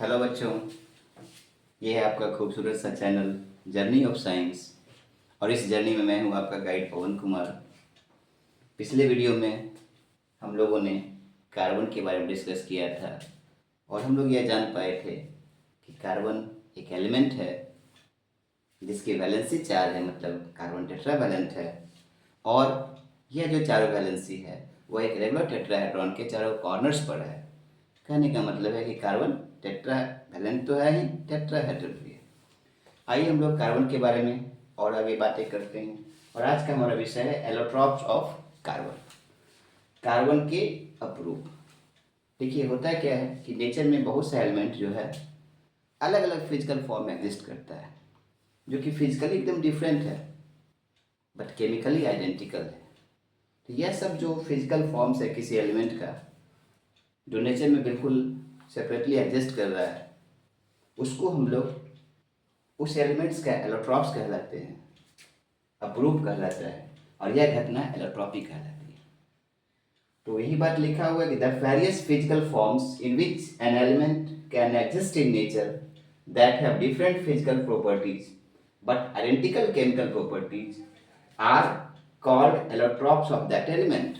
Hello बच्चों, ये है आपका खूबसूरत सा चैनल जर्नी ऑफ साइंस। और इस जर्नी में मैं हूँ आपका गाइड पवन कुमार। पिछले वीडियो में हम लोगों ने कार्बन के बारे में डिस्कस किया था और हम लोग यह जान पाए थे कि कार्बन एक एलिमेंट है जिसकी वैलेंसी 4 है, मतलब कार्बन टेट्रावैलेंट है। और यह जो चारों वैलेंसी है वह एक रेगुलर टेट्राहेड्रॉन के चारों कॉर्नर्स पर है। कहने का मतलब है कि कार्बन टेट्रावैलेंट तो है ही, टेट्राहेड्रल भी है। आइए हम लोग कार्बन के बारे में और आगे बातें करते हैं। और आज का हमारा विषय है एलोट्रॉप्स ऑफ कार्बन, कार्बन के अपरूप। देखिए, होता क्या है कि नेचर में बहुत से एलिमेंट जो है अलग अलग फिजिकल फॉर्म में एग्जिस्ट करता है, जो कि फिजिकली एकदम डिफरेंट है बट केमिकली आइडेंटिकल है। तो यह सब जो फिजिकल फॉर्म्स है किसी एलिमेंट का, जो नेचर में बिल्कुल सेपरेटली एग्जिस्ट कर रहा है, उसको हम लोग उस एलिमेंट्स का एलोट्रॉप्स कहलाते हैं, अपरूप कहलाता है। और यह घटना एलोट्रॉपी कहलाती है। तो यही बात लिखा हुआ है कि the various physical forms in which an element can exist in nature that have different physical properties but identical chemical properties are called allotropes of that element.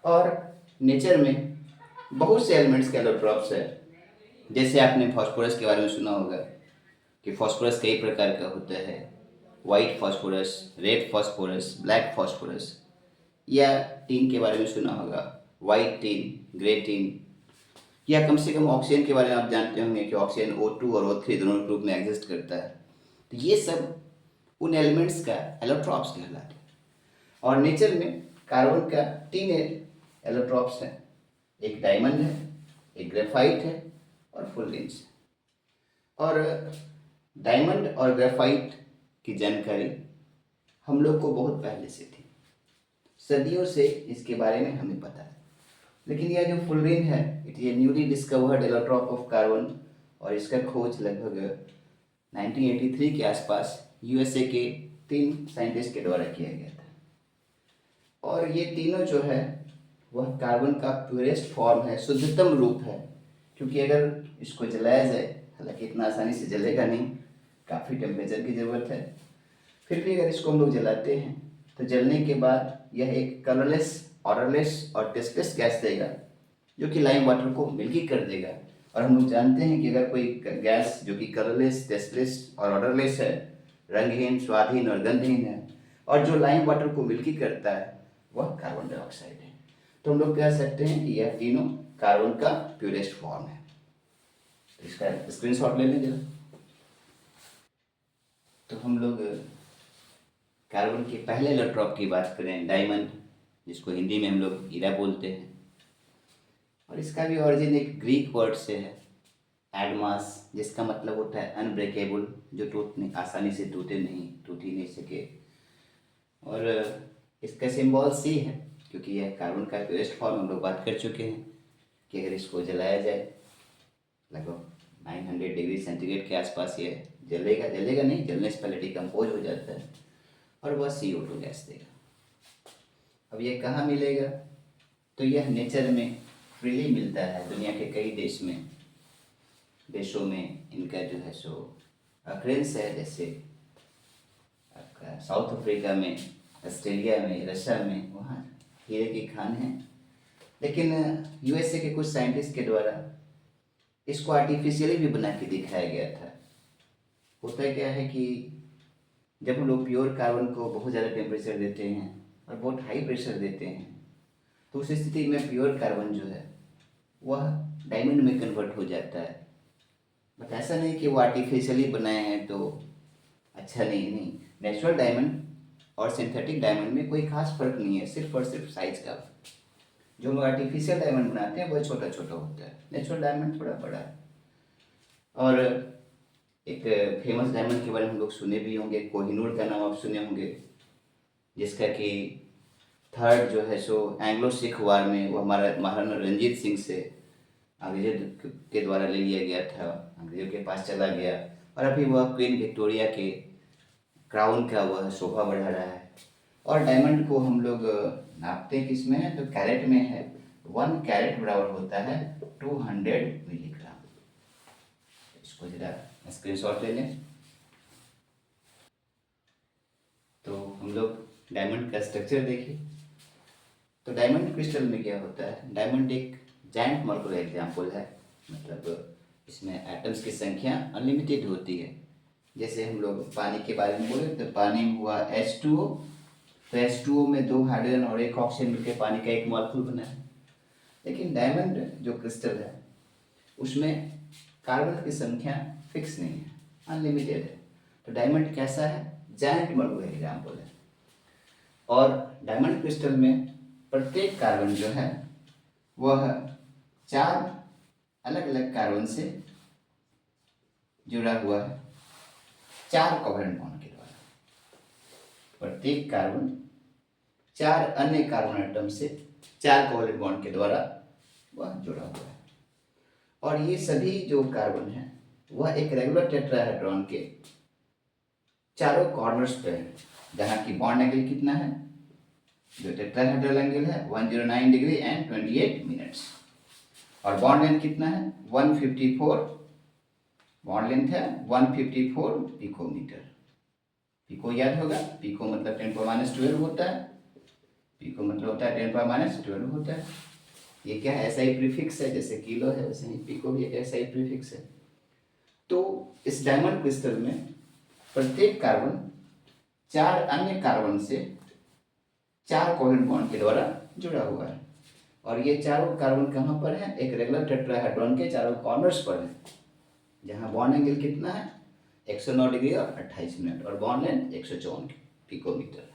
और नेचर में बहुत से एलिमेंट्स के एलोट्रॉप्स है। जैसे आपने फास्फोरस के बारे में सुना होगा कि फास्फोरस कई प्रकार का होता है, white phosphorus, red phosphorus, black phosphorus. या टीन के बारे में सुना होगा, वाइट टीन, ग्रे टीन। या कम से कम ऑक्सीजन के बारे में आप जानते होंगे कि ऑक्सीजन O2 और O3 दोनों ग्रुप में एग्जिस्ट करता है। तो ये सब उन एलिमेंट्स का एलोट्रॉप्स कहलाते हैं। और नेचर में कार्बन का 3 एलोट्रॉप्स हैं, एक डायमंड है, एक ग्रेफाइट है और फुलरेंज है। और डायमंड और ग्रेफाइट की जानकारी हम लोग को बहुत पहले से थी, सदियों से इसके बारे में हमें पता है। लेकिन यह जो फुलरेन है, it is a newly discovered allotrope of carbon. और इसका खोज लगभग 1983 के आसपास यूएसए के 3 साइंटिस्ट के द्वारा किया गया था। और ये तीनों जो है वह कार्बन का प्योरेस्ट फॉर्म है, शुद्धतम रूप है। क्योंकि अगर इसको जलाया जाए, हालांकि इतना आसानी से जलेगा नहीं, काफ़ी टेम्परेचर की ज़रूरत है, फिर भी अगर इसको हम लोग जलाते हैं तो जलने के बाद यह एक कलरलेस, ऑडरलेस और टेस्टलेस गैस देगा, जो कि लाइम वाटर को मिल्की कर देगा। और हम लोग जानते हैं कि अगर कोई गैस जो कि कलरलेस, टेस्टलेस और ऑडरलेस है, रंगहीन, स्वादहीन और गंधहीन है, और जो लाइम वाटर को मिल्की करता है, वह कार्बन डाइऑक्साइड है। तो हम लोग कह सकते हैं कि यह तीनों कार्बन का प्योरेस्ट फॉर्म है। तो इसका स्क्रीनशॉट ले लें जरा। तो हम लोग कार्बन के पहले एलोट्रॉप की बात करें, डायमंड, जिसको हिंदी में हम लोग हीरा बोलते हैं। और इसका भी ओरिजिन एक ग्रीक वर्ड से है, एडमास, जिसका मतलब होता है अनब्रेकेबल, जो टूटने आसानी से टूट ही नहीं सके। और इसका सिंबल सी है, क्योंकि यह कार्बन का प्योरेस्ट फॉर्म हम लोग बात कर चुके हैं कि अगर इसको जलाया जाए लगभग 900 डिग्री सेंटीग्रेड के आसपास ये जलेगा नहीं, जलने से पहले डिकम्पोज हो जाता है और वह CO2 गैस देगा। अब ये कहाँ मिलेगा? तो यह नेचर में फ्रीली मिलता है। दुनिया के कई देशों में इनका जो है सो अक्रेंस है। जैसे आपका साउथ अफ्रीका में, ऑस्ट्रेलिया में, रशिया में, वहाँ हीरे की खान है। लेकिन यूएसए के कुछ साइंटिस्ट के द्वारा इसको आर्टिफिशियली भी बना के दिखाया गया था। होता क्या है कि जब हम लोग प्योर कार्बन को बहुत ज़्यादा टेम्परेचर देते हैं और बहुत हाई प्रेशर देते हैं, तो उस स्थिति में प्योर कार्बन जो है वह डायमंड में कन्वर्ट हो जाता है। बट ऐसा नहीं कि वो आर्टिफिशियली बनाए हैं तो अच्छा नहीं। नेचुरल डायमंड और सिंथेटिक डायमंड में कोई खास फर्क नहीं है, सिर्फ और सिर्फ साइज का। जो हम लोग आर्टिफिशियल डायमंड बनाते हैं वह छोटा छोटा होता है, नेचुरल डायमंड थोड़ा बड़ा है। और एक फेमस डायमंड के बारे में हम लोग सुने भी होंगे, कोहिनूर का नाम आप सुने होंगे, जिसका कि थर्ड जो है सो एंग्लो सिख वार में वो हमारा महाराणा रंजीत सिंह से अंग्रेजों के द्वारा ले लिया गया था, अंग्रेजों के पास चला गया। और अभी वह क्वीन विक्टोरिया के क्राउन का वह शोभा बढ़ा रहा है। और डायमंड को हम लोग नापते हैं किस में है, तो कैरेट में है। 1 कैरेट बराबर होता है 200 मिलीग्राम। इसको ज़रा स्क्रीनशॉट ले लें। तो हम लोग डायमंड का स्ट्रक्चर देखें। तो डायमंड क्रिस्टल में क्या होता है, डायमंड एक जायंट मॉलिक्यूलर एग्जाम्पल है, मतलब इसमें एटम्स की संख्या अनलिमिटेड होती है। जैसे हम लोग पानी के बारे में बोले तो पानी में हुआ H2O, तो H2O में 2 हाइड्रोजन और 1 ऑक्सीजन मिलकर पानी का एक मॉलिक्यूल बना है। लेकिन डायमंड जो क्रिस्टल है उसमें कार्बन की संख्या फिक्स नहीं है, अनलिमिटेड है। तो डायमंड कैसा है, जायंट मॉलिक्यूलर एग्जाम्पल है। और डायमंड क्रिस्टल में प्रत्येक कार्बन जो है वह 4 अलग अलग कार्बन से जुड़ा हुआ है, 4 कोवलेंट बॉन्ड के द्वारा। प्रत्येक कार्बन 4 अन्य कार्बन एटम से 4 कोवलेंट बॉन्ड के द्वारा वह जुड़ा हुआ है। और ये सभी जो कार्बन है वह एक रेगुलर टेट्राहेड्रॉन के चारों कॉर्नर्स पे है, जहाँ की बॉन्ड एंगल कितना है, जो टेट्राहेड्रल एंगल है 109 डिग्री एंड 28 मिनट्स। और बॉन्ड लेंथ कितना है 154, बॉन्ड लेंथ है 154 पिकोमीटर। पिको याद होगा, पिको मतलब 10⁻12 होता है, पिको मतलब होता है 10⁻12 होता है। ये क्या है, ऐसा ही प्रीफिक्स है, जैसे किलो है वैसे ही पिको भी एक ऐसा ही प्रीफिक्स है। तो इस डायमंड क्रिस्टल में प्रत्येक कार्बन 4 अन्य कार्बन से 4 कोवलेंट बॉन्ड के द्वारा जुड़ा हुआ है। और ये चारों कार्बन कहाँ पर है, एक रेगुलर टेट्राहेड्रॉन के चारों कॉर्नर्स पर है, जहाँ बॉन्ड एंगल कितना है 109 डिग्री और 28 मिनट, और बॉन्ड लेंथ 154 पिकोमीटर।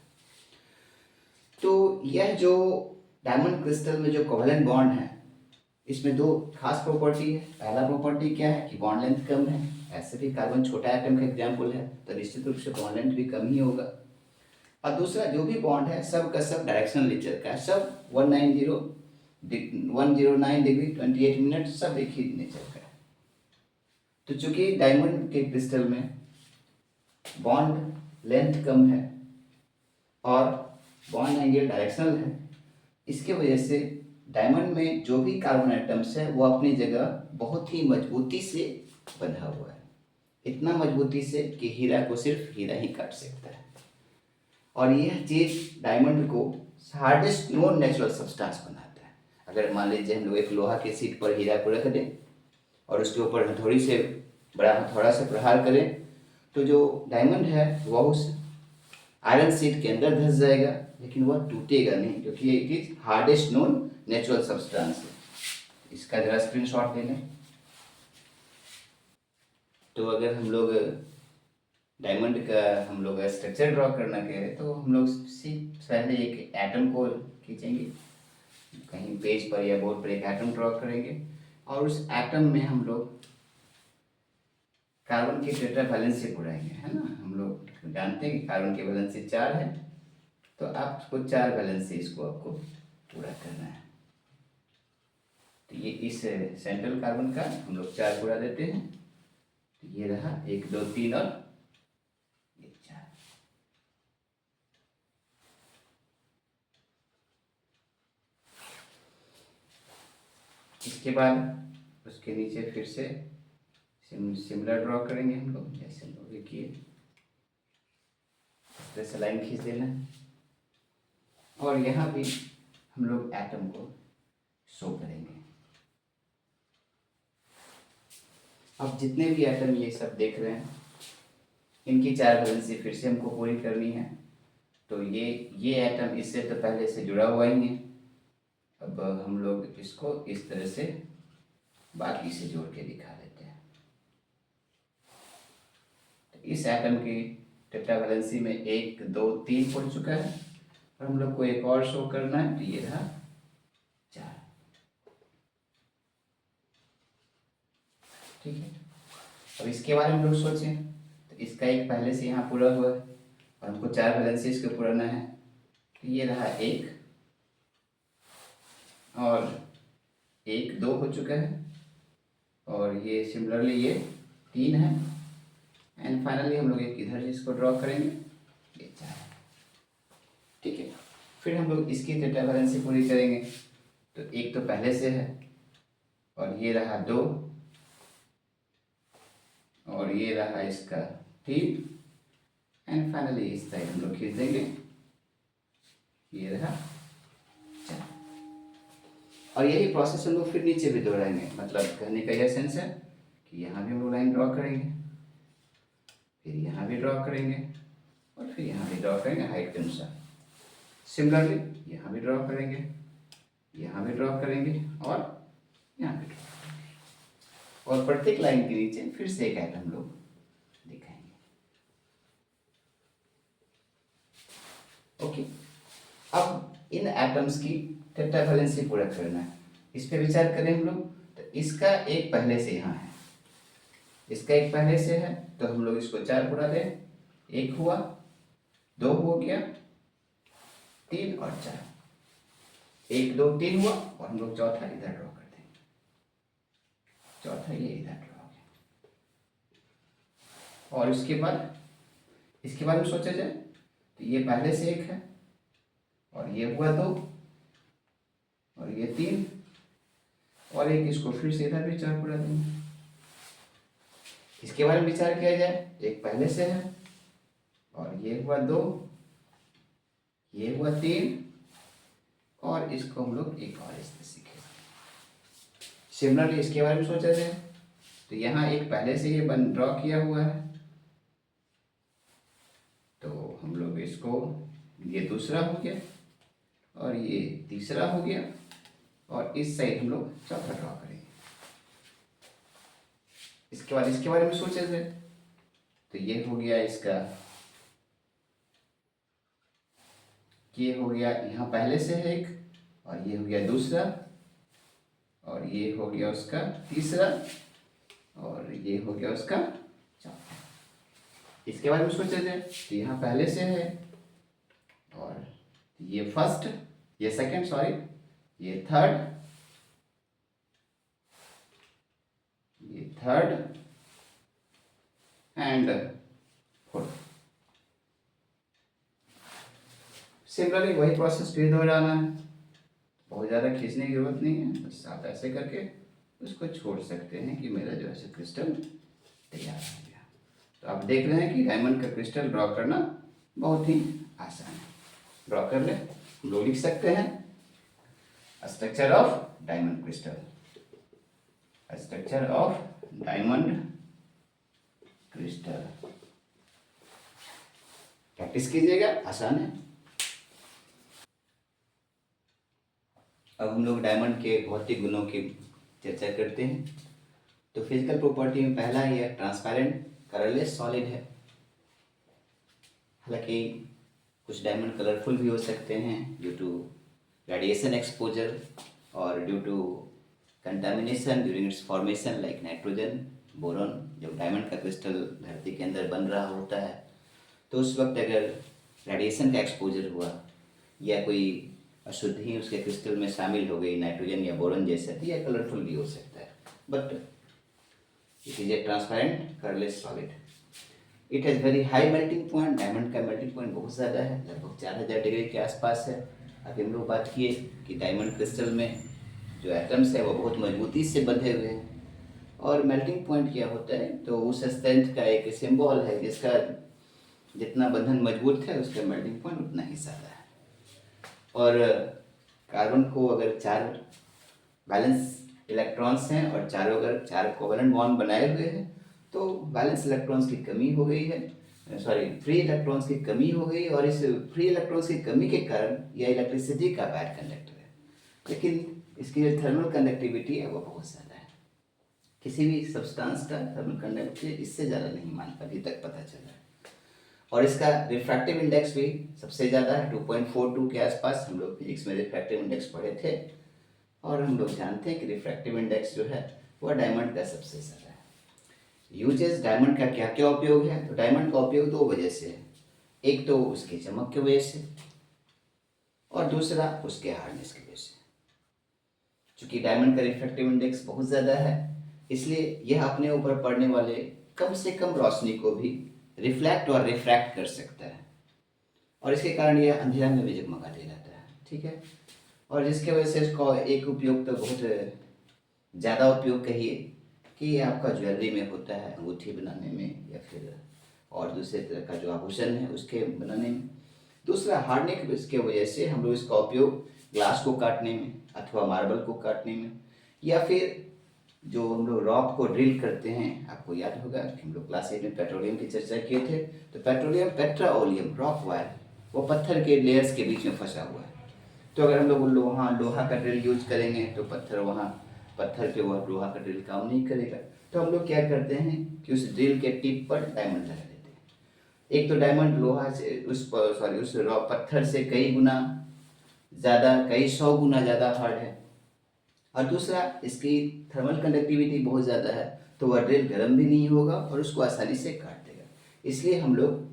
तो यह जो डायमंड क्रिस्टल में जो कोवलेंट बॉन्ड है इसमें 2 खास प्रॉपर्टी है। पहला प्रॉपर्टी क्या है कि बॉन्ड लेंथ कम है, ऐसे भी कार्बन छोटा एटम का एग्जाम्पल है तो निश्चित रूप से बॉन्ड लेंथ भी कम ही होगा। और दूसरा जो भी बॉन्ड है सब का सब डायरेक्शनल नेचर का है, सब 109 डिग्री 28 मिनट सब एक ही नेचर का है। तो चूंकि डायमंड के क्रिस्टल में बॉन्ड लेंथ कम है और बॉन्ड एंगल डायरेक्शनल है, इसके वजह से डायमंड में जो भी कार्बन एटम्स है वो अपनी जगह बहुत ही मजबूती से बंधा हुआ है, इतना मजबूती से कि हीरा को सिर्फ हीरा ही काट सकता है। और यह चीज़ डायमंड को हार्डेस्ट नॉन नेचुरल सब्सटेंस बनाता है। अगर मान लीजिए हम लोग एक लोहा के सीट पर हीरा को रख दें और उसके ऊपर हथौड़ी से बड़ा हथौड़ा से प्रहार करें तो जो डायमंड है वह उस आयरन सीट के अंदर धंस जाएगा, लेकिन वह टूटेगा नहीं, क्योंकि ये it is hardest known natural substance है। इसका जरा स्क्रीनशॉट ले लें। तो अगर हम लोग डायमंड का हम लोग स्ट्रक्चर ड्रॉ करना कहें तो हम लोग पहले एक एटम को खींचेंगे, कहीं पेज पर या बोर्ड पर एक एटम ड्रॉ करेंगे और उस एटम में हम लोग कार्बन की टेट्रा वैलेंसी बढ़ाएंगे, है ना। हम लोग जानते हैं कि कार्बन की वैलेंसी 4 है, तो आपको 4 वैलेंसी इसको आपको पूरा करना है। तो ये इस सेंट्रल कार्बन का हम लोग 4 पूरा देते हैं, तो ये रहा 1 2 3 और ये 4। इसके बाद उसके नीचे फिर से सिमिलर ड्रॉ करेंगे हम लोग, जैसे हम लोग देखिए इस तरह से लाइन खींच देना है और यहाँ भी हम लोग एटम को शो करेंगे। अब जितने भी एटम ये सब देख रहे हैं इनकी 4 वैलेंसी फिर से हमको पूरी करनी है। तो ये एटम इससे तो पहले से जुड़ा हुआ ही है, अब हम लोग इसको इस तरह से बाकी से जोड़ के दिखा देते हैं। तो इस एटम की टेट्रा वैलेंसी में 1 2 3 पड़ चुका है और हम लोग को एक और शो करना है, तो ये रहा 4। ठीक है, अब इसके बारे में हम लोग सोचें तो इसका एक पहले से यहाँ पूरा हुआ है और हमको 4 वैलेंसी इसके पुराना है, तो ये रहा 1 और 1 2 हो चुका है और ये सिमिलरली ये 3 है एंड फाइनली हम लोग एक इधर इसको ड्रॉ करेंगे, ये 4। ठीक है, फिर हम लोग इसकी टेट्रा वैलेंसी पूरी करेंगे, तो 1 तो पहले से है और ये रहा 2 और ये रहा इसका टिप, एंड फाइनली इस साइड हम लोग खींच देंगे, ये रहा चार। और यही प्रोसेस हम लोग फिर नीचे भी दोहराएंगे। मतलब कहने का यह सेंस है कि यहाँ भी हम लोग लाइन ड्रॉ करेंगे, फिर यहाँ भी ड्रॉ करेंगे, और फिर यहाँ भी ड्रॉ करेंगे हाइट के अनुसार। सिमिलरली यहाँ भी ड्रॉ करेंगे, यहाँ भी ड्रॉ करेंगे, और यहाँ भी ड्रॉ करेंगे, और प्रत्येक लाइन के नीचे फिर से एक आइटम लोग दिखाएंगे। ओके, अब इन एटम्स की टेट्रावैलेंसी पूरा करना है। इस पे विचार करें हम लोग, तो इसका एक पहले से यहाँ है, इसका एक पहले से है, तो हम लोग इसको 4 बुला दें। 1 हुआ, 2 हो गया, 3 और 4, 1 2 3 हुआ, और हम लोग चौथा इधर ड्रॉ कर देंगे। चौथा ये इधर ड्रॉ हो गया। और इसके बाद में सोचा जाए तो ये पहले से 1 है, और ये हुआ 2, और ये 3, और एक इसको फिर से इधर भी 4 बुला देंगे। इसके बारे में विचार किया जाए, एक पहले से है, और ये हुआ 2, ये हुआ 3, और इसको हम लोग एक और इस तरह सीखेंगे। सिमिलरली इसके बारे में सोचा जाए तो यहाँ एक पहले से ये ड्रॉ किया हुआ है, तो हम लोग इसको, ये दूसरा हो गया, और ये तीसरा हो गया, और इस साइड हम लोग चौथा ड्रॉ करेंगे। इसके बाद इसके बारे में सोचे थे तो ये हो गया इसका, ये हो गया यहाँ पहले से है एक, और ये हो गया दूसरा, और ये हो गया उसका तीसरा, और ये हो गया उसका चौथा। इसके बारे में सोचे थे तो यहाँ पहले से है, और ये फर्स्ट, ये सेकंड, सॉरी, ये थर्ड, ये थर्ड एंड फोर्थ। सिमिलरली वही प्रोसेस फिर दोहराना है। बहुत ज़्यादा खींचने की जरूरत नहीं है, बस आप ऐसे करके उसको छोड़ सकते हैं कि मेरा जो है क्रिस्टल तैयार हो गया। तो आप देख रहे हैं कि डायमंड का क्रिस्टल ड्रॉ करना बहुत ही आसान है। ड्रॉ कर ले, हम लोग लिख सकते हैं structure of diamond crystal, structure of diamond crystal. Practice कीजिएगा, आसान है। अब हम लोग डायमंड के भौतिक गुणों की चर्चा करते हैं। तो फिजिकल प्रॉपर्टी में पहला ये ट्रांसपेरेंट कलरलेस सॉलिड है। हालांकि कुछ डायमंड कलरफुल भी हो सकते हैं ड्यू टू रेडिएशन एक्सपोजर और due to contamination during its formation like nitrogen, boron. जब डायमंड का क्रिस्टल धरती के अंदर बन रहा होता है तो उस वक्त अगर रेडिएशन का एक्सपोजर हुआ या कोई अशुद्धि उसके क्रिस्टल में शामिल हो गई, नाइट्रोजन या बोरॉन जैसे, तो यह कलरफुल भी हो सकता है। But it is a transparent colourless solid. It has very high melting point. Diamond का मेल्टिंग पॉइंट बहुत ज़्यादा है, लगभग 4000 डिग्री के आसपास है। अभी हम लोग बात किए कि डायमंड क्रिस्टल में जो एटम्स है वो बहुत मजबूती से बंधे हुए हैं, और मेल्टिंग पॉइंट क्या होता है तो उस स्ट्रेंथ का एक सिंबल है जिसका जितना बंधन मजबूत है उसका मेल्टिंग पॉइंट उतना ही ज़्यादा है। और कार्बन को अगर 4 बैलेंस इलेक्ट्रॉन्स हैं और चारों अगर 4 कोवेलेंट बॉन्ड बनाए हुए हैं तो बैलेंस इलेक्ट्रॉन्स की कमी हो गई है, सॉरी फ्री इलेक्ट्रॉन्स की कमी हो गई, और इस फ्री इलेक्ट्रॉन्स की कमी के कारण यह इलेक्ट्रिसिटी का बैड कंडक्टर है। लेकिन इसकी जो थर्मल कंडक्टिविटी है वो बहुत ज़्यादा है। किसी भी सब्सटेंस का थर्मल कंडक्टिविटी इससे ज़्यादा नहीं मानता, अभी तक पता चला है। और इसका रिफ्रैक्टिव इंडेक्स भी सबसे ज़्यादा है, 2.42 के आसपास। हम लोग फिजिक्स में रिफ्रैक्टिव इंडेक्स पढ़े थे, और हम लोग जानते हैं कि रिफ्रैक्टिव इंडेक्स जो है वह डायमंड का सबसे ज़्यादा है। यूजेस, डायमंड का क्या क्या उपयोग है? तो डायमंड का उपयोग 2 वजह से है। एक तो उसकी चमक की वजह से, और दूसरा उसके हार्डनेस की वजह से। चूँकि डायमंड का रिफ्रैक्टिव इंडेक्स बहुत ज़्यादा है, इसलिए यह अपने ऊपर पड़ने वाले कम से कम रोशनी को भी रिफ्लेक्ट और रिफ्रैक्ट कर सकता है, और इसके कारण यह अंधेरा में भी जगमगाते रहता है। ठीक है, और जिसके वजह से इसका एक उपयोग तो बहुत ज़्यादा उपयोग कहिए कि ये आपका ज्वेलरी में होता है, अंगूठी बनाने में या फिर और दूसरे तरह का जो आभूषण है उसके बनाने में। दूसरा, हार्डनिंग की वजह से हम लोग इसका उपयोग ग्लास को काटने में अथवा मार्बल को काटने में, या फिर जो हम लोग रॉक को ड्रिल करते हैं, आपको याद होगा कि हम लोग क्लास 8 में पेट्रोलियम की चर्चा किए थे, तो पेट्रोलियम पेट्राओलियम रॉक वायर वो पत्थर के लेयर्स के बीच में फंसा हुआ है। तो अगर हम लोग लोहा का ड्रिल यूज करेंगे तो पत्थर पे वो लोहा का ड्रिल काम नहीं करेगा। तो हम लोग क्या करते हैं कि उस ड्रिल के टिप पर डायमंड लगा देते हैं। एक तो डायमंड लोहा से उस पत्थर से कई गुना ज़्यादा, कई 100 गुना ज़्यादा हार्ड है, और दूसरा इसकी थर्मल कंडक्टिविटी बहुत ज़्यादा है, तो वह ड्रिल गर्म भी नहीं होगा और उसको आसानी से काट देगा। इसलिए हम लोग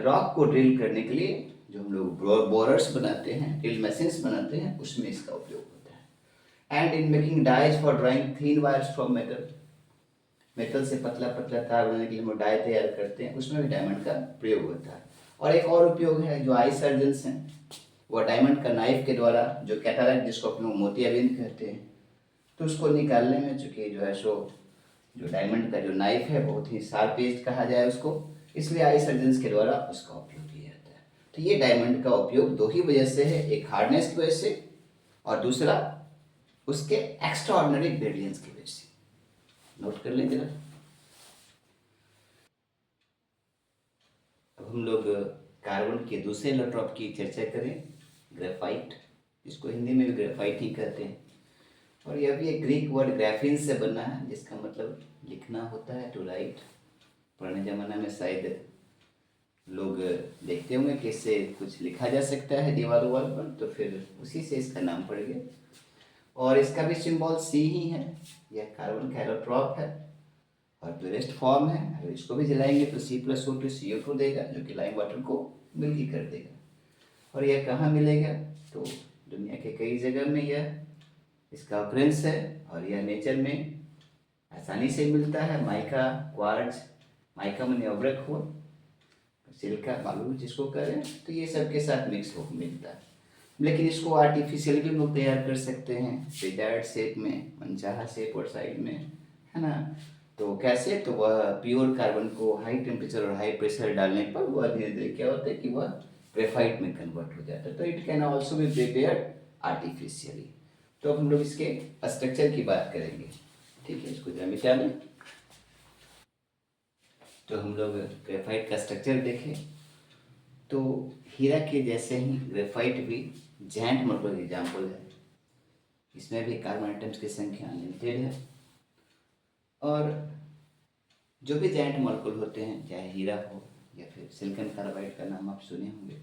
रॉक को ड्रिल करने के लिए जो हम लोग बोरर्स बनाते हैं, ड्रिल मशीन्स बनाते हैं, उसमें इसका उपयोग होता है। And in making dies for drawing thin wires from metal से पतला पतला तार बनाने के लिए हम डाई तैयार करते हैं, उसमें भी डायमंड का प्रयोग होता है। और एक और उपयोग है, जो आई सर्जन्स हैं वह डायमंड का नाइफ के द्वारा, जो कैटरैक्ट जिसको अपने मोतियाबिंद कहते हैं, तो उसको निकालने में चूँकि जो है जो डायमंड का जो नाइफ है बहुत ही शार्प एज कहा जाए उसको, इसलिए आई सर्जन्स के द्वारा उसका उपयोग किया जाता है। तो ये डायमंड का उपयोग दो ही वजह से है, एक हार्डनेस की वजह से और दूसरा उसके एक्स्ट्रा ऑर्डिनरी ग्रेडियंट्स की वजह से। नोट कर लें जरा। अब हम लोग कार्बन के दूसरे इलेक्ट्रॉन की चर्चा करें, ग्रेफाइट, इसको हिंदी में भी ग्रेफाइट ही कहते हैं। और यह भी एक ग्रीक वर्ड ग्राफीन से बना है, जिसका मतलब लिखना होता है, टू राइट। पुराने ज़माना में शायद लोग देखते होंगे कि इससे कुछ लिखा जा सकता है दीवार पर, तो फिर उसी से इसका नाम पड़ गया। और इसका भी सिंबल सी ही है, यह कार्बन का एलोट्रॉप है और प्योरेस्ट फॉर्म है। अगर इसको भी जलाएंगे तो C+O2 CO2 देगा, जो कि लाइम वाटर को मिल्की कर देगा। और यह कहाँ मिलेगा, तो दुनिया के कई जगह में यह इसका ऑकरेंस है, और यह नेचर में आसानी से मिलता है। माइका, क्वार्ट्ज, माइका मैंने अब्रक हुआ, सिलिका बालू जिसको कह रहे हैं, तो ये सब के साथ मिक्स हो मिलता है। लेकिन इसको आर्टिफिशियल भी लोग तैयार कर सकते हैं, डिजायर्ड शेप में, मनचाहा शेप और साइड में, है ना। तो कैसे, तो वह प्योर कार्बन को हाई टेम्परेचर और हाई प्रेशर डालने पर वह धीरे धीरे क्या होता है कि वह ग्रेफाइट में कन्वर्ट हो जाता है। तो it can also be prepared artificially. तो अब हम लोग इसके स्ट्रक्चर की बात करेंगे, ठीक है। इसको जरा मिटा दें। तो हम लोग ग्रेफाइट का स्ट्रक्चर देखें तो हीरा के जैसे ही ग्रेफाइट भी जायंट मॉलिक्यूलर एग्जाम्पल है। इसमें भी कार्बन एटम्स की संख्या लिमिटेड है, और जो भी जायंट मॉलिक्यूल होते हैं, चाहे हीरा हो या फिर सिलिकॉन कार्बाइड का नाम आप सुने होंगे,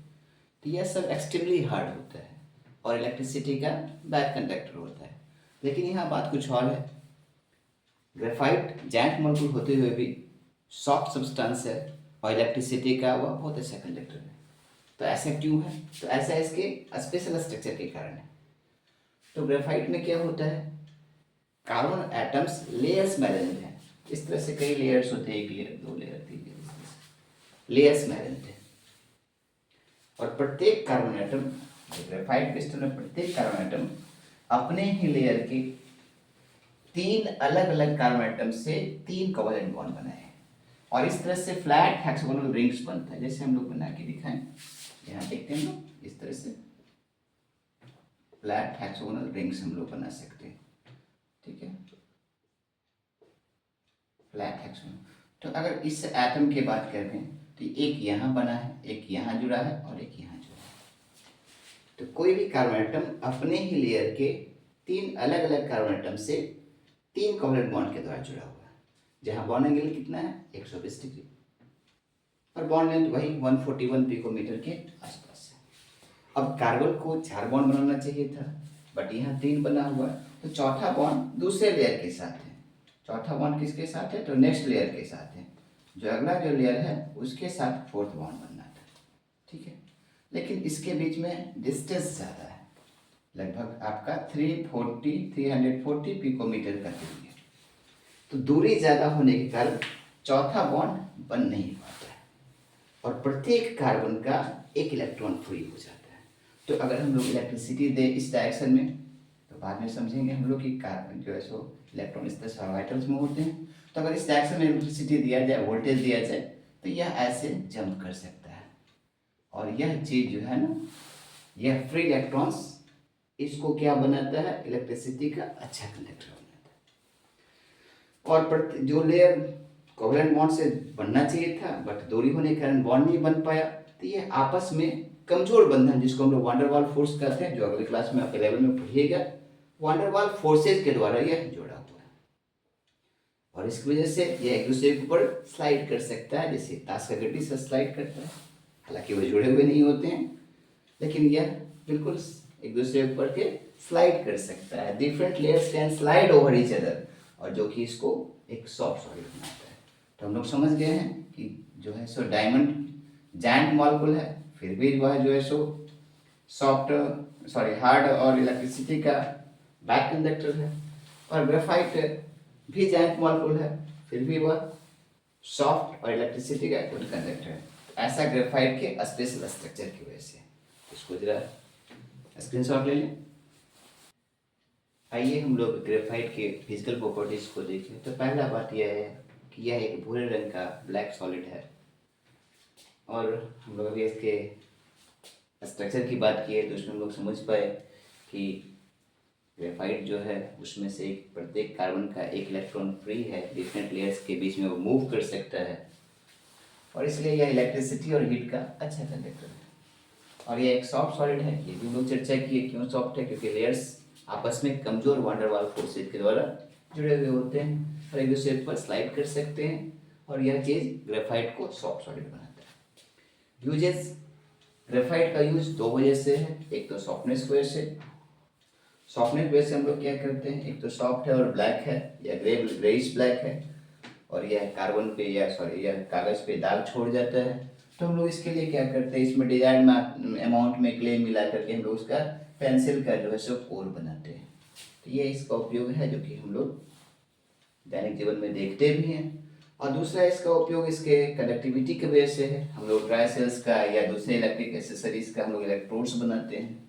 तो यह सब एक्सट्रीमली हार्ड होता है और इलेक्ट्रिसिटी का बैड कंडक्टर होता है। लेकिन यहाँ बात कुछ और है, ग्रेफाइट जायंट मॉलिक्यूल होते हुए भी सॉफ्ट सब्सटेंस है और इलेक्ट्रिसिटी का वह बहुत अच्छा कंडक्टर है। तो ऐसा क्यों है, तो ऐसा इसके स्पेशल स्ट्रक्चर के कारण है। तो ग्रेफाइट में क्या होता है, कार्बन एटम्स लेयर्स में अरेंज हैं। इस तरह से कई लेयर्स होते हैं, एक लेयर, दो लेयर, तीन लेयर्स में अरेंज है। और प्रत्येक कार्बन एटम, ग्रेफाइट क्रिस्टल में प्रत्येक कार्बन एटम अपने ही लेयर के 3 अलग अलग कार्बन एटम से 3 कोवैलेंट बॉन्ड बनाए हैं, और इस तरह से फ्लैट हेक्सागोनल रिंग्स बनता है, जैसे हम लोग बना के दिखाएं। यहाँ देखते हैं लोग, इस तरह से फ्लैट हेक्सागोनल रिंग्स हम लोग बना सकते हैं, ठीक है, फ्लैट हेक्सागोनल। तो अगर इस एटम की बात करें तो एक यहाँ बना है, एक यहाँ जुड़ा है और एक यहाँ जुड़ा है। तो कोई भी कार्बन एटम अपने ही लेयर के 3 अलग अलग कार्बन एटम से 3 कोवैलेंट बॉन्ड के द्वारा जुड़ा हुआ है, जहाँ बॉन्ड एंगल कितना है 120 डिग्री, और बॉन्ड लेंथ वही 141 पिकोमीटर के आसपास है। अब कार्बन को 4 बॉन्ड बनाना चाहिए था, बट यहाँ 3 बना हुआ है, तो चौथा बॉन्ड दूसरे लेयर के साथ है। चौथा बॉन्ड किसके साथ है, तो नेक्स्ट लेयर के साथ है, जो अगला जो लेयर है उसके साथ 4th बॉन्ड बनना था, ठीक है। लेकिन इसके बीच में डिस्टेंस ज़्यादा है, लगभग आपका 340 पिकोमीटर का दूरी है। तो दूरी ज़्यादा होने के कारण चौथा बॉन्ड बन नहीं पाता है, और प्रत्येक कार्बन का एक इलेक्ट्रॉन फ्री हो जाता है। तो अगर हम लोग इलेक्ट्रिसिटी दे इस डायरेक्शन में, तो बाद में समझेंगे हम लोग कि कार्बन जो है सो इलेक्ट्रॉन इस तरह से ऑर्बिटल्स में होते हैं। तो अगर इस डायरेक्शन में इलेक्ट्रिसिटी दिया जाए, वोल्टेज दिया जाए, तो यह ऐसे जंप कर सकता है। और यह चीज़ जो है ना, यह फ्री इलेक्ट्रॉन्स इसको क्या बनाता है, इलेक्ट्रिसिटी का अच्छा कंडक्टर बनाता है। और जो लेयर कोवलेंट बॉन्ड से बनना चाहिए था बट दूरी होने के कारण बॉन्ड नहीं बन पाया, तो ये आपस में कमजोर बंधन, जिसको हम लोग वांडरवाल फोर्स कहते हैं, जो अगली क्लास में आप 11 में पढ़िएगा, वांडरवाल फोर्सेज के द्वारा यह जुड़ा हुआ है। और इसकी वजह से यह एक दूसरे के ऊपर स्लाइड कर सकता है, जैसे ताश का गड्डी से स्लाइड करता है। हालांकि वो जुड़े हुए नहीं होते हैं, लेकिन यह बिल्कुल एक दूसरे के ऊपर के स्लाइड कर सकता है। Different layers can slide over each other, और जो कि इसको एक सॉफ्ट सॉलिड बनाता है। तो हम लोग समझ गए हैं कि जो है सो डायमंड जायंट मॉलिक्यूल है, फिर भी वह जो है सो हार्ड और इलेक्ट्रिसिटी का बैक कंडक्टर है। और ग्रेफाइट भी जायंट मॉलिक्यूल है, फिर भी वह सॉफ्ट और इलेक्ट्रिसिटी का गुड कंडक्टर है। ऐसा ग्रेफाइट के स्पेशल स्ट्रक्चर की वजह से। इसको जरा स्क्रीनशॉट ले लें। आइए हम लोग ग्रेफाइट के फिजिकल प्रॉपर्टीज को देखें। तो पहला बात यह है कि यह एक भूरे रंग का ब्लैक सॉलिड है। और हम लोग अभी इसके स्ट्रक्चर की बात की है, तो उसमें हम लोग समझ पाए कि ग्रेफाइट जो है उसमें से प्रत्येक कार्बन का एक इलेक्ट्रॉन फ्री है, डिफरेंट लेयर्स के बीच में वो मूव कर सकता है, और इसलिए यह इलेक्ट्रिसिटी और हीट का अच्छा कंडक्टर है। और यह एक सॉफ्ट सॉलिड है, ये भी हम लोग चर्चा किए। क्यों सॉफ्ट है? क्योंकि लेयर्स आपस में कमजोर वांडरवाल फोर्सेज के द्वारा जुड़े हुए होते हैं और एक दूसरे पर स्लाइड कर सकते हैं, और यह चीज़ ग्रेफाइट को सॉफ्ट सॉलिड बनाता है। यूजेस, ग्रेफाइट का यूज दो वजह से है। एक तो सॉफ्टनेस की वजह से। सॉफ्टनेस की वजह से हम लोग क्या करते हैं, एक तो सॉफ्ट है और ब्लैक है, या ग्रेइश ब्लैक है, और यह कार्बन पे यह कागज पे दाग छोड़ जाता है। तो हम लोग इसके लिए क्या करते हैं, इसमें डिजायर्ड अमाउंट में क्ले मिला करके हम लोग उसका पेंसिल का जो है सो कोर बनाते हैं। तो ये इसका उपयोग है, जो कि हम लोग दैनिक जीवन में देखते भी हैं। और दूसरा इसका उपयोग इसके कंडक्टिविटी की वजह से है। हम लोग ड्राई सेल्स का या दूसरे इलेक्ट्रिक एसेसरीज का हम लोग इलेक्ट्रोड्स बनाते हैं।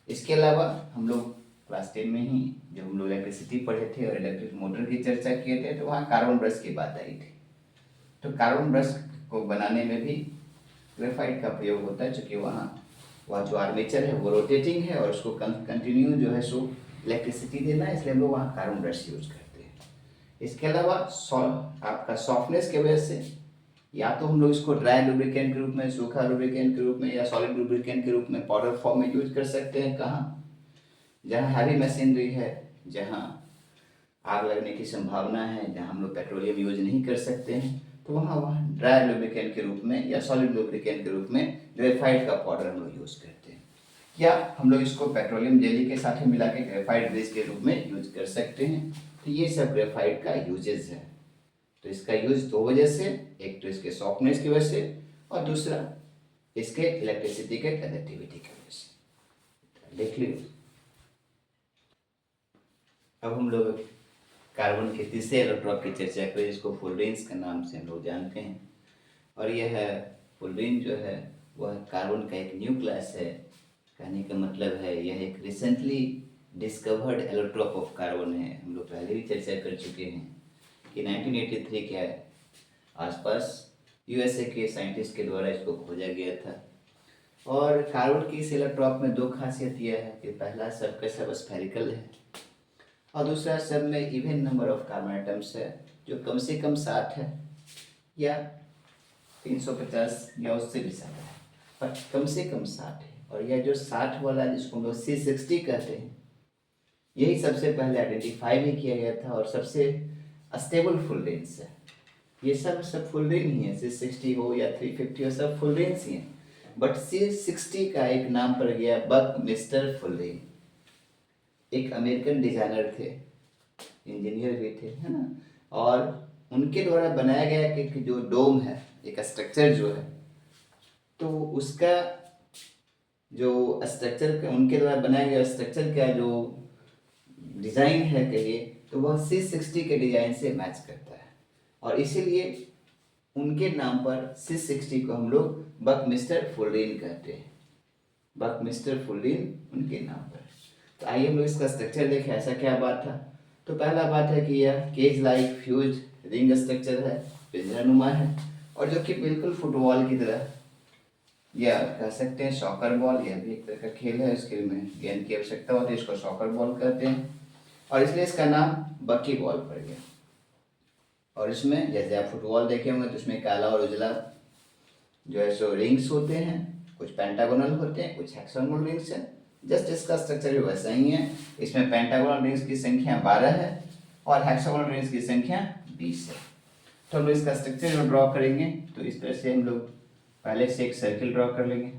इसके अलावा हम लोग क्लास 10 में ही जब हम लोग इलेक्ट्रिसिटी पढ़े थे और इलेक्ट्रिक मोटर की चर्चा किए थे, तो वहाँ कार्बन ब्रश की बात आई थी। तो कार्बन ब्रश को बनाने में भी ग्रेफाइट का प्रयोग होता है, क्योंकि वह जो आर्मेचर है वो रोटेटिंग है, और उसको कंटिन्यू जो है सो इलेक्ट्रिसिटी देना है, इसलिए हम लोग वहाँ कार्बन ब्रश यूज करते हैं। इसके अलावा आपका सॉफ्टनेस की वजह से या तो हम लोग इसको ड्राई लुब्रिकेंट के रूप में, सूखा लुब्रिकेंट के रूप में, या सॉलिड लुब्रिकेंट के रूप में पाउडर फॉर्म में यूज कर सकते हैं। कहाँ? जहाँ हैवी मशीनरी है, जहाँ आग लगने की संभावना है, जहाँ हम लोग पेट्रोलियम यूज नहीं कर सकते हैं, तो वहाँ ड्राई लुब्रिकेंट के रूप में या सॉलिड लुब्रिकेंट के रूप में ग्रेफाइट का पाउडर हम लोग यूज करते हैं। या हम लोग इसको पेट्रोलियम जेली के साथ मिला के ग्रेफाइट बेस के रूप में यूज कर सकते हैं। तो ये सब ग्रेफाइट का यूजेस है। तो इसका यूज दो वजह से, एक तो इसके सॉफ्टनेस की वजह से, और दूसरा इसके इलेक्ट्रिसिटी के कंडक्टिविटी की वजह से। देख लीजिए, अब हम लोग कार्बन के तीसरे इलेक्ट्रॉन की चर्चा करें, जिसको फुलरेंस के नाम से हम लोग जानते हैं। और यह फुलरेन जो है वह कार्बन का एक न्यू क्लास है। कहने का मतलब है यह एक recently discovered allotrope of carbon है। हम लोग पहले भी चर्चा कर चुके हैं कि 1983 के आसपास यूएसए के साइंटिस्ट के द्वारा इसको खोजा गया था। और कार्बन की इस एलोट्रॉप में दो खासियत यह है कि पहला, सब का सब स्फेरिकल है, और दूसरा सब में even number of carbon atoms है, जो कम से कम 7 है या 350 या उससे भी ज़्यादा है, पर कम से कम 60 है। और यह जो 60 वाला, जिसको हम लोग C60 कहते हैं, यही सबसे पहले आइडेंटिफाई भी किया गया था और सबसे स्टेबल फुलरेंस है। ये सब फुलरेन ही है, C60 हो या 350 हो, सब फुलरेंस ही हैं। बट C60 का एक नाम पड़ गया बक मिस्टर फुलरेन। एक अमेरिकन डिजाइनर थे, इंजीनियर भी थे, है ना, और उनके द्वारा बनाया गया कि जो डोम है, एक स्ट्रक्चर जो है, तो उसका जो स्ट्रक्चर का, उनके द्वारा बनाया गया स्ट्रक्चर का जो डिज़ाइन है कहिए, तो वह C60 के डिज़ाइन से मैच करता है, और इसीलिए उनके नाम पर C60 को हम लोग बक मिस्टर फुलरेन कहते हैं। बक मिस्टर फुलरेन उनके नाम पर। तो आइए हम लोग इसका स्ट्रक्चर देखें, ऐसा क्या बात था। तो पहला बात है कि यह cage like fuse ring structure है, पिंजरानुमा है, और जो कि बिल्कुल फुटबॉल की तरह, या कह सकते हैं सॉकर बॉल, यह भी एक तरह का खेल है, इसके में गेंद की आवश्यकता होती है, इसको सॉकर बॉल कहते हैं, और इसलिए इसका नाम बकी बॉल पड़ गया। और इसमें जैसे आप फुटबॉल देखे होंगे तो इसमें काला और उजला जो है सो रिंग्स होते हैं, कुछ पेंटागोनल होते हैं, कुछ हेक्सागोनल रिंग्स है। जस्ट इसका स्ट्रक्चर भी वैसा ही है। इसमें पेंटागोनल रिंग्स की संख्या 12 है और हेक्सागोनल रिंग्स की संख्या 20 है। तो हम लोग इसका स्ट्रक्चर जो ड्रॉ करेंगे तो इस तरह से हम लोग पहले से एक सर्किल ड्रॉ कर लेंगे,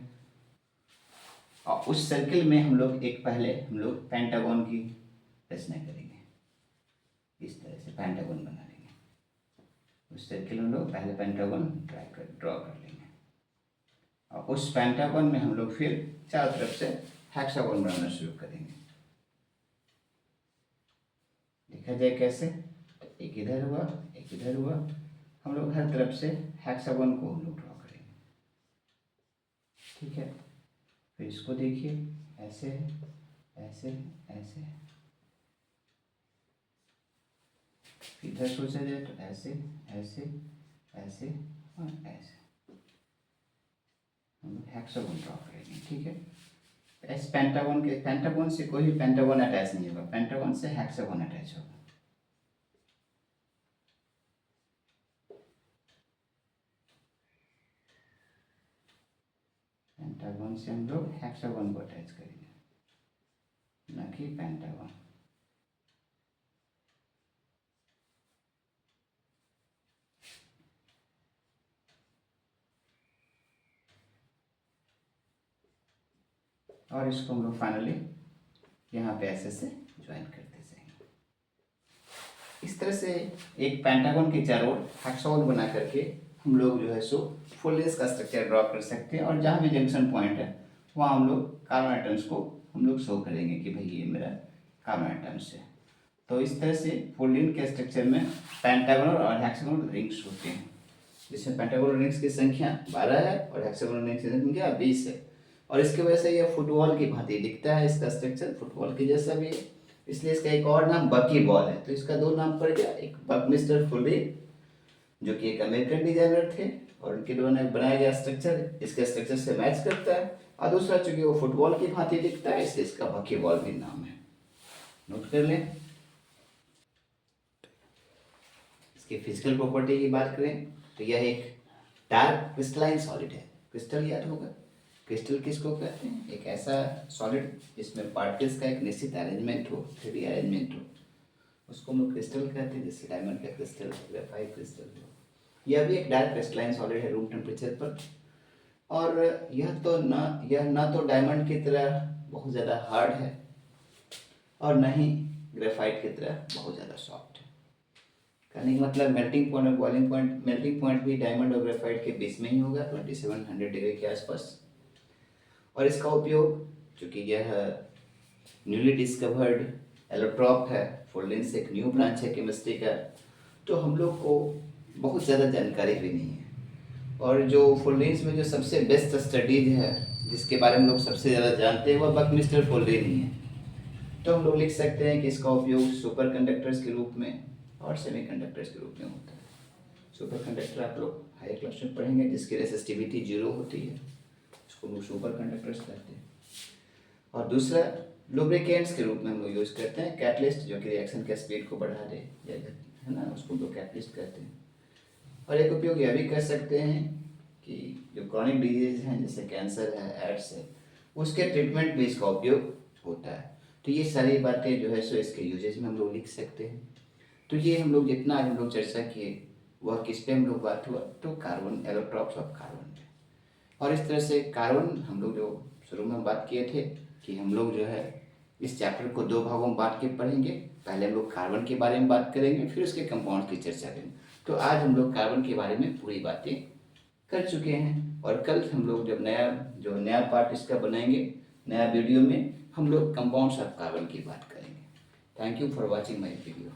और उस सर्किल में हम लोग हम लोग पेंटागन की रचना करेंगे। इस तरह से पेंटागन बना लेंगे। उस सर्किल में लोग पहले पेंटागन ड्रॉ कर लेंगे, और उस पेंटागन में हम लोग फिर चारों तरफ से हेक्सागन बनाना शुरू करेंगे। देखा जाए कैसे, तो एक इधर हुआ, एक इधर हुआ, हम लोग हर तरफ से हेक्सागन को हम लोग ड्रॉ करेंगे। ठीक है, फिर इसको देखिए, ऐसे ऐसे ऐसे, इधर सोचा जाए तो ऐसे ऐसे ऐसे और ऐसे हम लोग हेक्सागन ड्रॉ करेंगे। ठीक है, इस पेंटागन से कोई भी पेंटागन अटैच नहीं होगा, पेंटागन से हेक्सागन अटैच होगा। पेंटागन से हम लोग हेक्सागन को अटैच करेंगे, न कि पेंटागन। और इसको हम लोग फाइनली यहाँ पे ऐसे से ज्वाइन करते जाएंगे। इस तरह से एक पेंटागन के चारों ओर हेक्सागन बना करके हम लोग जो है सो फुल लेंथ का स्ट्रक्चर ड्रॉ कर सकते हैं, और जहाँ भी जंक्शन पॉइंट है वहाँ हम लोग कार्बन आइटम्स को हम लोग शो करेंगे कि भाई ये मेरा कार्बन आइटम्स है। तो इस तरह से फुल लेंथ के स्ट्रक्चर में पेंटागोनल और हेक्सागोनल रिंग्स होते हैं, जिसमें पेंटागोनल रिंग्स की संख्या 12 है और हेक्सागोनल रिंग्स की संख्या 20 है। और इसकी वजह से यह फुटबॉल की भांति दिखता है, इसका स्ट्रक्चर फुटबॉल के जैसा भी है, इसलिए इसका एक और नाम बकी बॉल है। तो इसका दो नाम पड़ गया, एक बकमिस्टर फुलरिंग जो कि एक अमेरिकन डिजाइनर थे और उनके द्वारा बनाया गया स्ट्रक्चर इसके स्ट्रक्चर से मैच करता है, और दूसरा चूंकि वो फुटबॉल की भांति दिखता है इसलिए इसका बकी बॉल भी नाम है। नोट कर लें। इसकी फिजिकल प्रॉपर्टी की बात करें तो यह एक डार्क क्रिस्टलाइन सॉलिड है। क्रिस्टल याद होगा, क्रिस्टल किसको कहते हैं? एक ऐसा सॉलिड जिसमें पार्टिकल्स का एक निश्चित अरेंजमेंट हो, 3D अरेंजमेंट हो, उसको हम लोग क्रिस्टल कहते हैं। जैसे डायमंड का क्रिस्टल, ग्रेफाइट क्रिस्टल हो। यह भी एक डार्क क्रिस्टलाइन सॉलिड है रूम टेम्परेचर पर, और यह ना तो डायमंड की तरह बहुत ज़्यादा हार्ड है और न ही ग्रेफाइट की तरह बहुत ज़्यादा सॉफ्ट है। कहने का मतलब मेल्टिंग पॉइंट और बॉइलिंग पॉइंट, मेल्टिंग पॉइंट भी डायमंड और ग्रेफाइट के बीच में ही होगा, 2700 डिग्री के आसपास। और इसका उपयोग, चूँकि यह न्यूली डिस्कवर्ड एलोट्रॉप है, फुल लेंथ एक न्यू ब्रांच है केमिस्ट्री का, तो हम लोग को बहुत ज़्यादा जानकारी भी नहीं है। और जो फुल लेंथ में जो सबसे बेस्ट स्टडीज है, जिसके बारे में लोग सबसे ज़्यादा जानते हैं, वह बकमिस्टर फुलरिंग ही है। तो हम लोग लिख सकते हैं कि इसका उपयोग सुपर कंडक्टर्स के रूप में और सेमीकंडक्टर्स के रूप में होता है। सुपर कंडक्टर आप लोग हायर क्लास में पढ़ेंगे, जिसकी रेसिस्टिविटी 0 होती है, उसको लोग सुपर कंडक्टर्स कहते हैं। और दूसरा लुब्रिकेंट्स के रूप में हम लोग यूज़ करते हैं कैटलिस्ट, जो कि रिएक्शन के स्पीड को बढ़ा दे, है ना, उसको लोग कैटलिस्ट कहते हैं। और एक उपयोग यह भी कर सकते हैं कि जो क्रॉनिक डिजीज हैं जैसे कैंसर है, एड्स है, उसके ट्रीटमेंट में इसका उपयोग होता है। तो ये सारी बातें जो है सो इसके यूजेज में हम लोग लिख सकते हैं। तो ये हम लोग जितना हम लोग चर्चा किए वह किस पे हम लोग बात हुआ, तो कार्बन, एलोट्रॉप्स ऑफ कार्बन पे। और इस तरह से कार्बन हम लोग जो शुरू में बात किए थे कि हम लोग जो है इस चैप्टर को 2 भागों में बांट के पढ़ेंगे। पहले हम लोग कार्बन के बारे में बात करेंगे, फिर उसके कंपाउंड की चर्चा करेंगे। तो आज हम लोग कार्बन के बारे में पूरी बातें कर चुके हैं, और कल हम लोग जब नया पार्ट इसका बनाएंगे, नया वीडियो में हम लोग कंपाउंड्स ऑफ कार्बन की बात करेंगे। Thank you for watching my video.